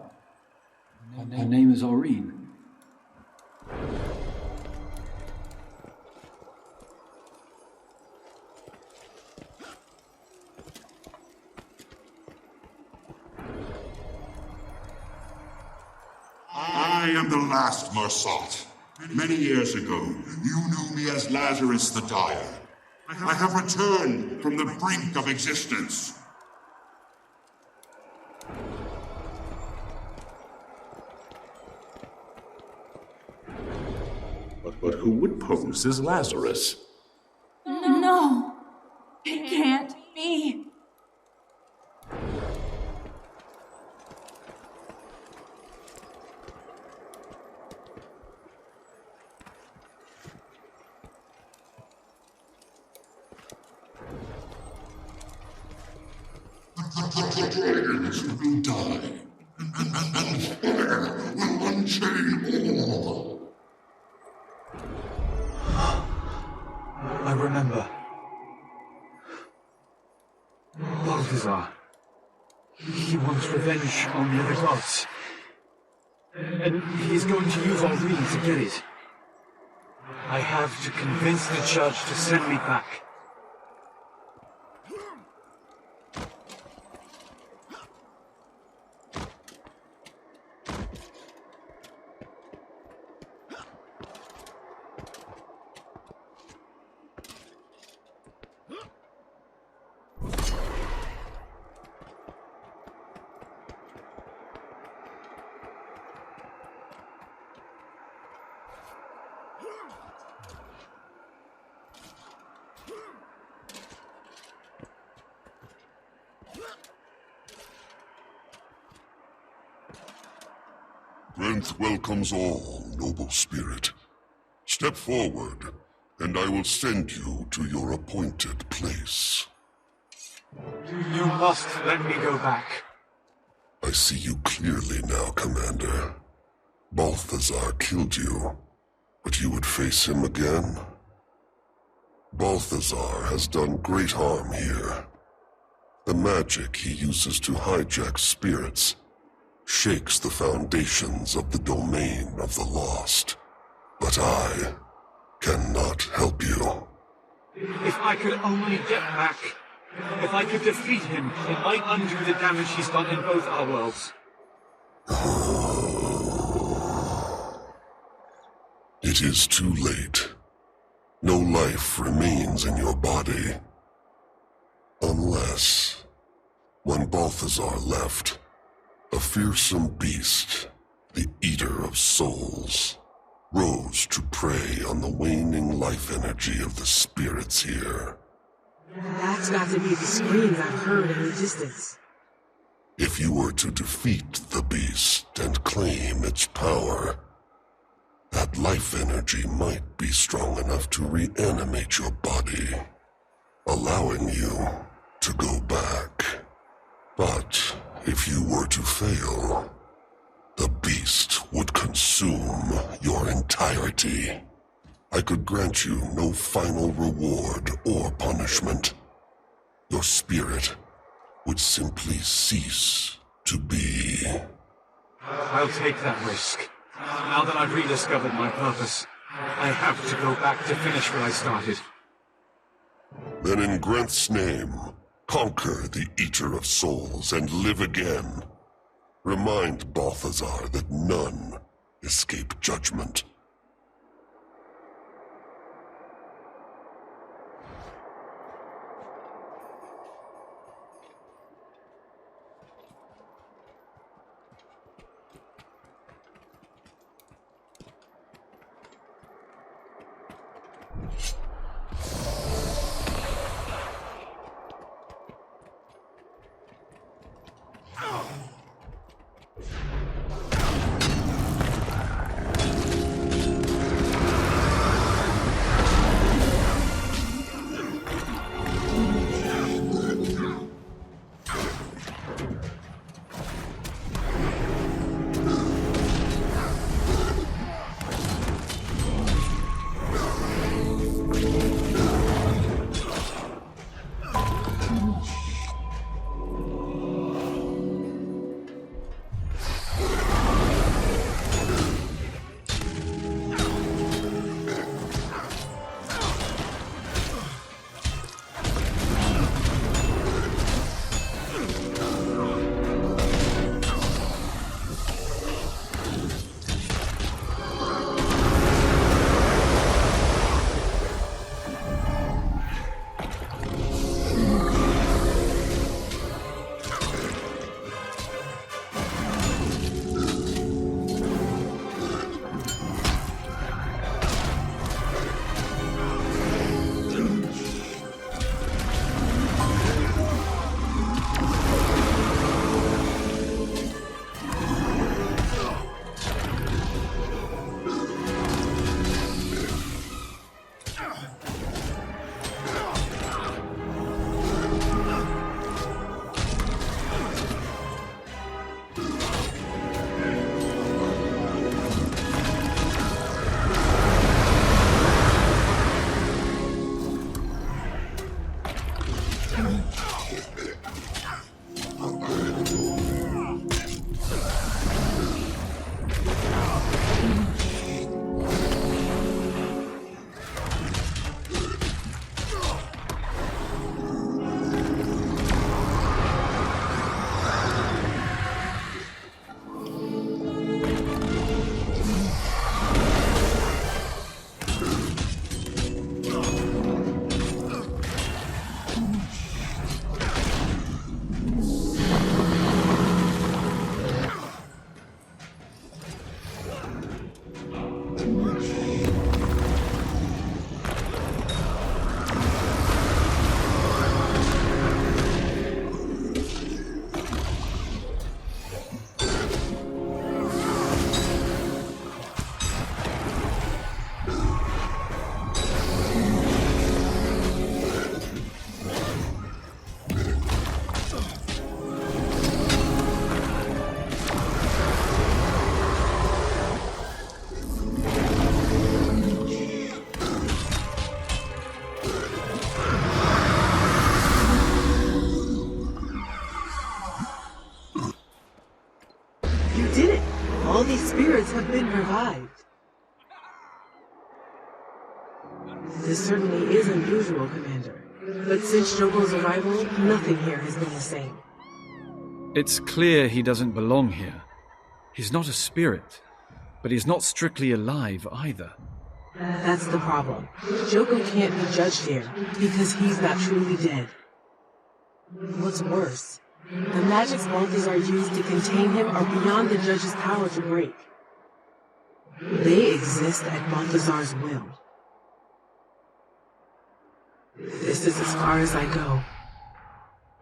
name is Aureen. I am the last Mersat. Many years ago, you knew me as Lazarus the Dire. I have returned from the brink of existence. But who would pose as Lazarus? No! It can't be! The dragons will die, and fire will unchain all. I remember. Balthazar. He wants revenge on the other gods. And he's going to use Aureen to get it. I have to convince the judge to send me back. Strength welcomes all, noble spirit. Step forward, and I will send you to your appointed place. You must let me go back. I see you clearly now, Commander. Balthazar killed you, but you would face him again? Balthazar has done great harm here. The magic he uses to hijack spirits shakes the foundations of the domain of the lost. But I cannot help you. If I could only get back, if I could defeat him, it might undo the damage he's done in both our worlds. It is too late. No life remains in your body. Unless, when Balthazar left, a fearsome beast, the Eater of Souls, rose to prey on the waning life energy of the spirits here. That's got to be the screams I've heard in the distance. If you were to defeat the beast and claim its power, that life energy might be strong enough to reanimate your body, allowing you to go back. But if you were to fail, the beast would consume your entirety. I could grant you no final reward or punishment. Your spirit would simply cease to be. I'll take that risk. Now that I've rediscovered my purpose, I have to go back to finish what I started. Then in Grenth's name, conquer the Eater of Souls and live again. Remind Balthazar that none escape judgment. All these spirits have been revived. This certainly is unusual, Commander. But since Jogo's arrival, nothing here has been the same. It's clear he doesn't belong here. He's not a spirit, but he's not strictly alive either. That's the problem. Jogo can't be judged here, because he's not truly dead. What's worse, the magics Balthazar used to contain him are beyond the judge's power to break. They exist at Balthazar's will. This is as far as I go.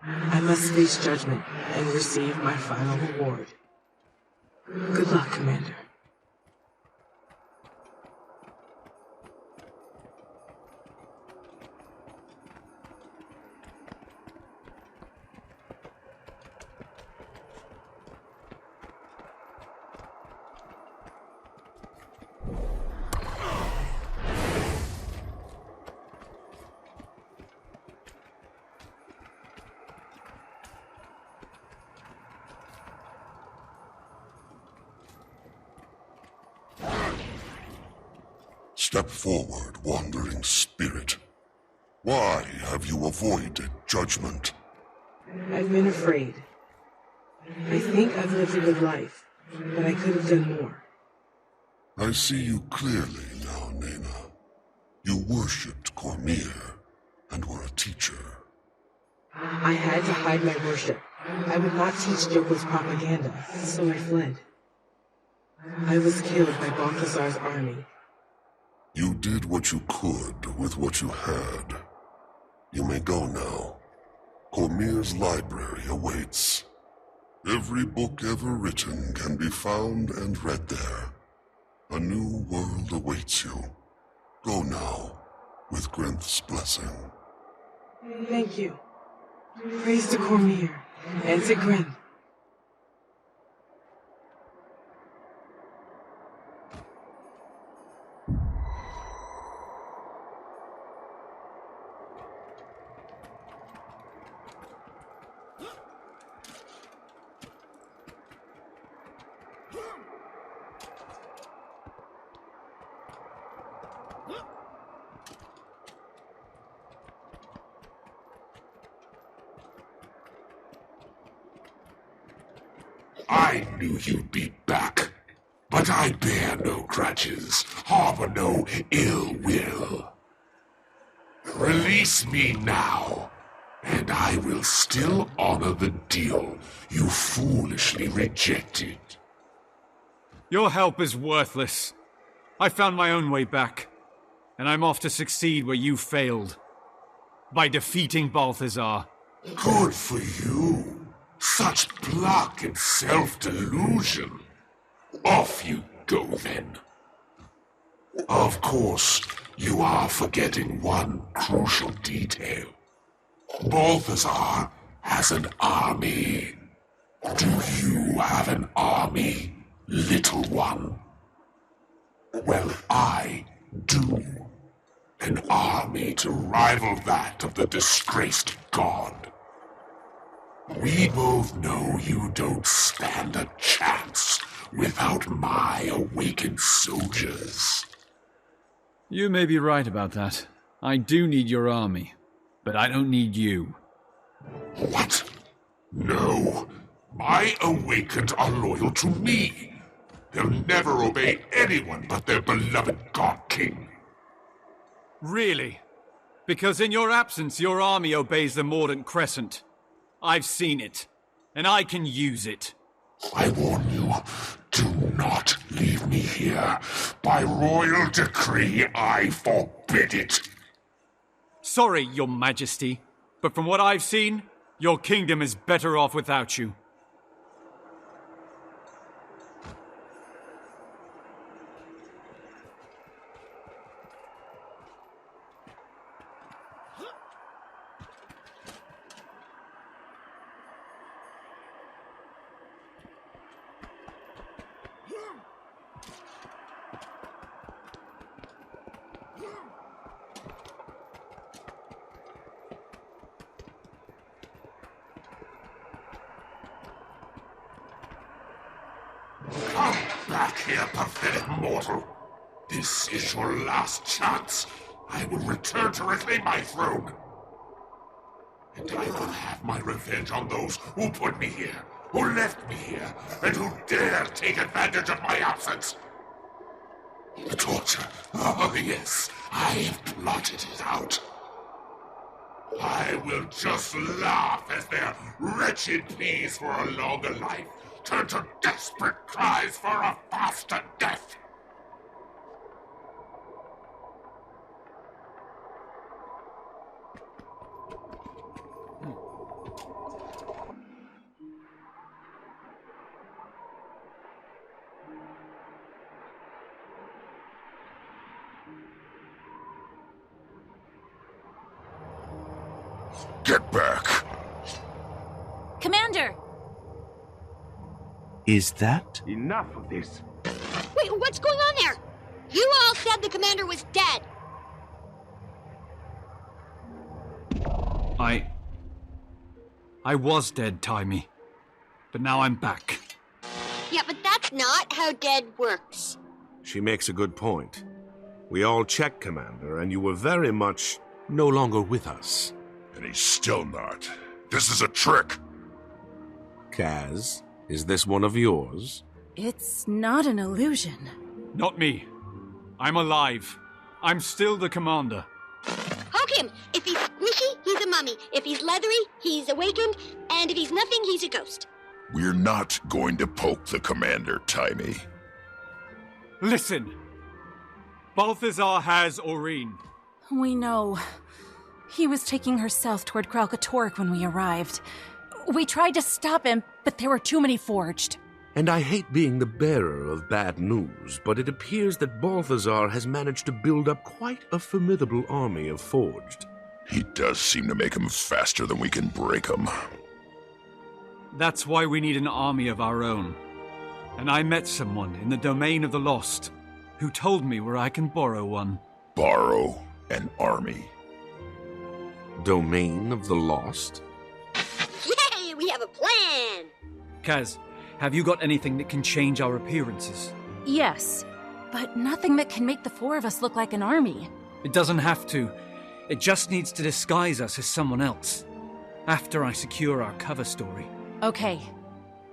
I must face judgment and receive my final reward. Good luck, Commander. Step forward, wandering spirit. Why have you avoided judgment? I've been afraid. I think I've lived a good life, but I could have done more. I see you clearly now, Nena. You worshipped Cormier and were a teacher. I had to hide my worship. I would not teach Joko's propaganda, so I fled. I was killed by Balthazar's army. You did what you could with what you had. You may go now. Cormier's library awaits. Every book ever written can be found and read there. A new world awaits you. Go now, with Grinth's blessing. Thank you. Praise to Cormier and to Grinth. I knew you'd be back, but I bear no grudges, harbor no ill will. Release me now, and I will still honor the deal you foolishly rejected. Your help is worthless. I found my own way back, and I'm off to succeed where you failed. By defeating Balthazar. Good for you. Such pluck and self-delusion. Off you go, then. Of course, you are forgetting one crucial detail. Balthazar has an army. Do you have an army, little one? Well, I do. An army to rival that of the disgraced god. We both know you don't stand a chance without my awakened soldiers. You may be right about that. I do need your army, but I don't need you. What? No. My awakened are loyal to me. They'll never obey anyone but their beloved God King. Really? Because in your absence, your army obeys the Mordant Crescent. I've seen it, and I can use it. I warn you, do not leave me here. By royal decree, I forbid it. Sorry, Your Majesty, but from what I've seen, your kingdom is better off without you. Come back here, pathetic mortal. This is your last chance. I will return to reclaim my throne. And I will have my revenge on those who put me here, who left me here, and who dare take advantage of my absence. The torture. Oh, yes, I have plotted it out. I will just laugh as their wretched pleas for a longer life turn to desperate cries for a faster death. Get back! Commander! Is that? Enough of this. Wait, what's going on there? You all said the commander was dead. I was dead, Timey. But now I'm back. Yeah, but that's not how dead works. She makes a good point. We all checked, Commander, and you were very much no longer with us. And he's still not. This is a trick. Kaz, is this one of yours? It's not an illusion. Not me. I'm alive. I'm still the commander. Poke him! If he's squishy, he's a mummy. If he's leathery, he's awakened. And if he's nothing, he's a ghost. We're not going to poke the commander, Tiny. Listen. Balthazar has Aurene. We know. He was taking her south toward Kralkatork when we arrived. We tried to stop him, but there were too many forged. And I hate being the bearer of bad news, but it appears that Balthazar has managed to build up quite a formidable army of forged. He does seem to make them faster than we can break them. That's why we need an army of our own. And I met someone in the domain of the lost who told me where I can borrow one. Borrow an army? Domain of the lost? Yay! We have a plan! Kaz, have you got anything that can change our appearances? Yes, but nothing that can make the four of us look like an army. It doesn't have to. It just needs to disguise us as someone else. After I secure our cover story. Okay.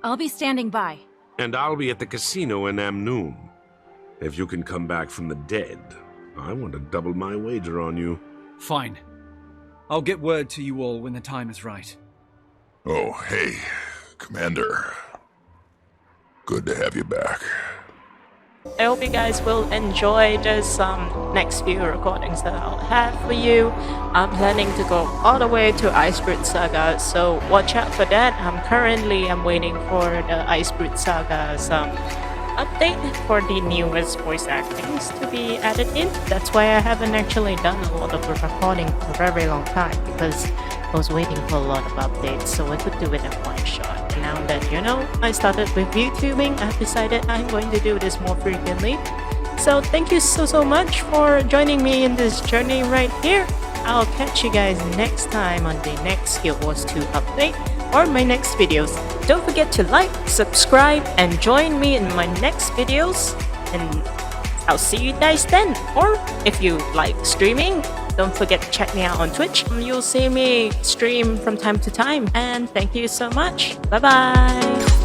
I'll be standing by. And I'll be at the casino in Amnoon. If you can come back from the dead, I want to double my wager on you. Fine. I'll get word to you all when the time is right. Oh, hey, Commander. Good to have you back. I hope you guys will enjoy this next few recordings that I'll have for you. I'm planning to go all the way to Icebrood Saga, so watch out for that. I'm waiting for the Icebrood Saga's update for the newest voice actings to be added in. That's why I haven't actually done a lot of recording for a very long time, because I was waiting for a lot of updates so I could do it in one shot. Now that I started with VTubing, I've decided I'm going to do this more frequently. So thank you so much for joining me in this journey right here. I'll catch you guys next time on the next Guild Wars 2 update or my next videos. Don't forget to like, subscribe, and join me in my next videos. And I'll see you guys then. Or if you like streaming, don't forget to check me out on Twitch. You'll see me stream from time to time. And thank you so much. Bye bye.